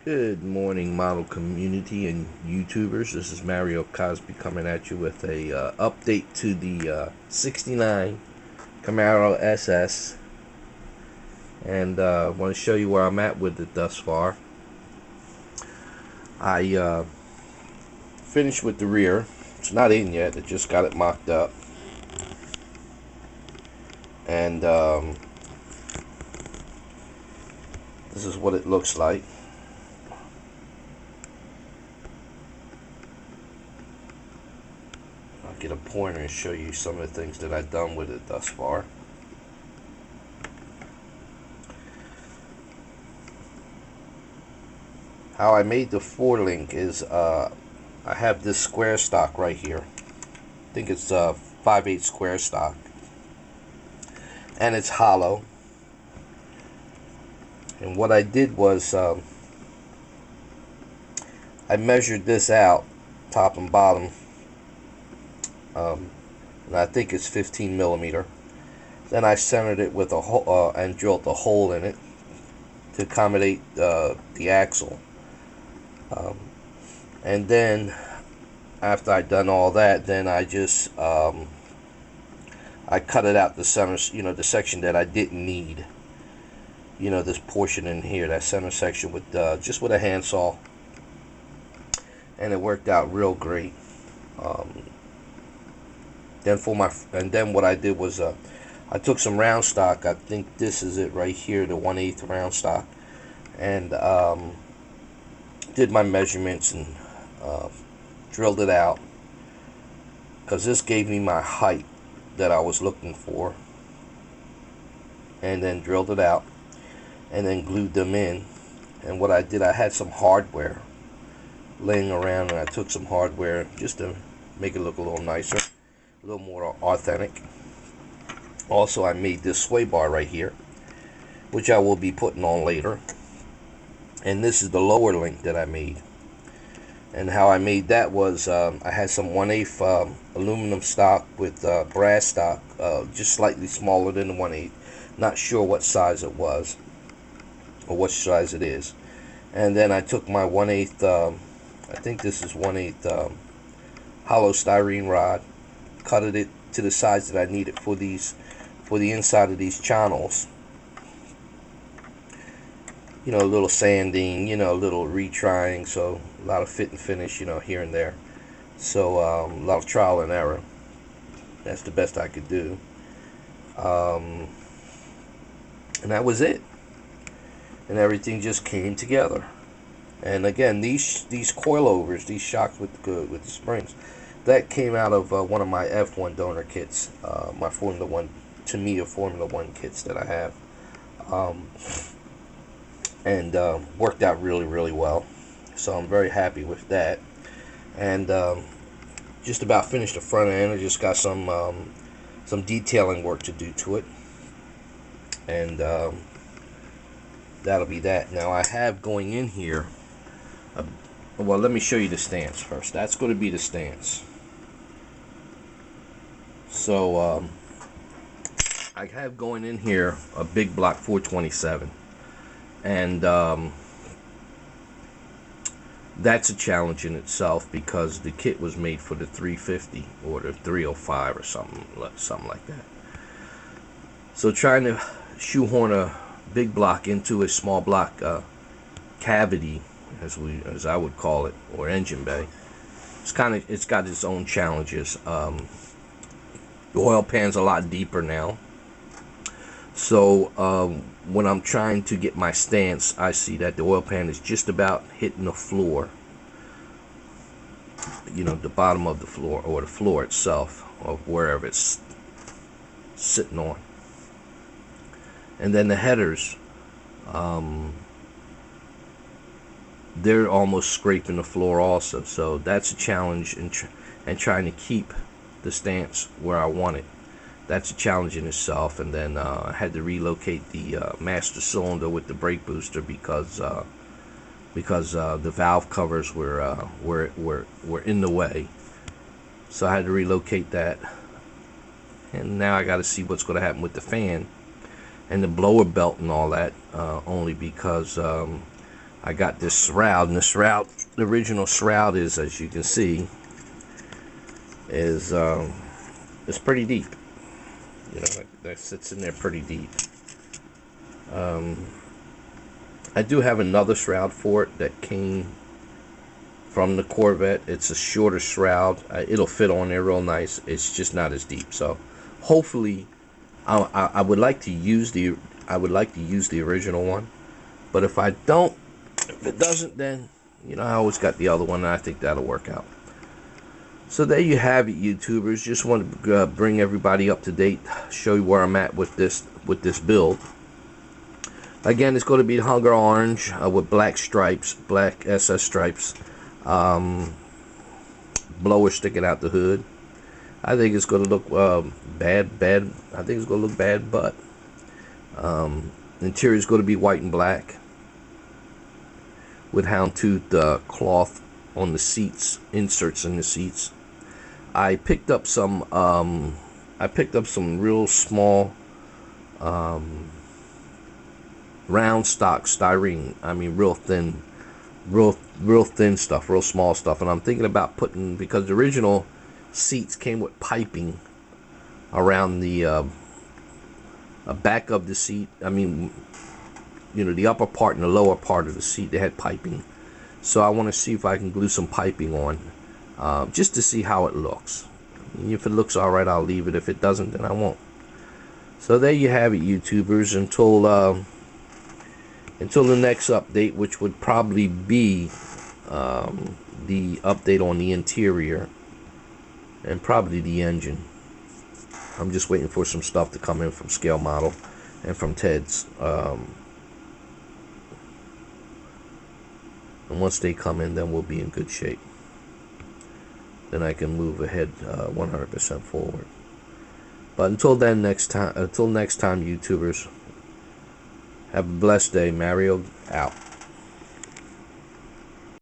Good morning, model community and YouTubers. This is Mario Cosby coming at you with a update to the 69 Camrao SS, and I want to show you where I'm at with it thus far. I finished with the rear. It's not in yet. I just got it mocked up, and this is what it looks like. Get a pointer and show you some of the things that I've done with it thus far. How I made the forelink is I have this square stock right here. I think it's 5/8 square stock, and it's hollow. And what I did was I measured this out, top and bottom. And I think it's 15 millimeter. Then I centered it with a hole and drilled a hole in it to accommodate the axle. And then after I'd done all that, then I just I cut it out the center, the section that I didn't need. This portion in here, that center section, with just with a handsaw, and it worked out real great. Then what I did was I took some round stock. I think this is it right here, the 1/8 round stock, and did my measurements and drilled it out, because this gave me my height that I was looking for, and then drilled it out and then glued them in. And what I did, I had some hardware laying around, and I took some hardware just to make it look a little nicer, a little more authentic. Also, I made this sway bar right here, which I will be putting on later. And this is the lower link that I made. And how I made that was I had some 1/8 aluminum stock with brass stock, just slightly smaller than the 1/8. Not sure what size it was or what size it is. And then I took my 1/8, I think this is 1/8 hollow styrene rod, cut it to the size that I needed for the inside of these channels. A little sanding, a little retrying, so a lot of fit and finish, here and there. So a lot of trial and error. That's the best I could do. And that was it. And everything just came together. And again, these coilovers, these shocks with the springs, that came out of one of my F1 donor kits, my Formula 1, to me, a Formula 1 kits that I have. And worked out really, really well. So I'm very happy with that. And just about finished the front end. I just got some detailing work to do to it. And that'll be that. Now I have going in here, well, let me show you the stance first. That's going to be the stance. So I have going in here a big block 427, and that's a challenge in itself, because the kit was made for the 350 or the 305 or something like that. So trying to shoehorn a big block into a small block cavity, as I would call it, or engine bay, it's got its own challenges. The oil pan's a lot deeper now, so when I'm trying to get my stance, I see that the oil pan is just about hitting the floor, the bottom of the floor, or the floor itself, of wherever it's sitting on. And then the headers, they're almost scraping the floor also. So that's a challenge in trying to keep the stance where I want it. That's a challenge in itself. And then I had to relocate the master cylinder with the brake booster, because the valve covers were in the way. So I had to relocate that. And now I got to see what's going to happen with the fan and the blower belt and all that, only because I got this shroud, and the original shroud is, as you can see, is it's pretty deep. You know, that sits in there pretty deep. I do have another shroud for it that came from the Corvette. It's a shorter shroud. It'll fit on there real nice. It's just not as deep. So hopefully, I would like to use the original one. But if I don't, if it doesn't, then you know I always got the other one, and I think that'll work out. So there you have it, YouTubers. Just want to bring everybody up to date, show you where I'm at with this build. Again, it's going to be hunger orange with black stripes, black SS stripes, blower sticking out the hood. I think it's going to look bad. I think it's going to look bad, but interior is going to be white and black with houndtooth cloth on the seats, inserts in the seats. I picked up some real small round stock styrene. I mean, real thin stuff, real small stuff. And I'm thinking about putting, because the original seats came with piping around the back of the seat. I mean, you know, the upper part and the lower part of the seat, they had piping. So I want to see if I can glue some piping on, just to see how it looks. If it looks all right, I'll leave it. If it doesn't, then I won't. So there you have it, YouTubers. Until the next update, which would probably be the update on the interior and probably the engine. I'm just waiting for some stuff to come in from Scale Model and from Ted's. And once they come in, then we'll be in good shape. Then I can move ahead 100% forward. But until next time, YouTubers, have a blessed day. Mario out.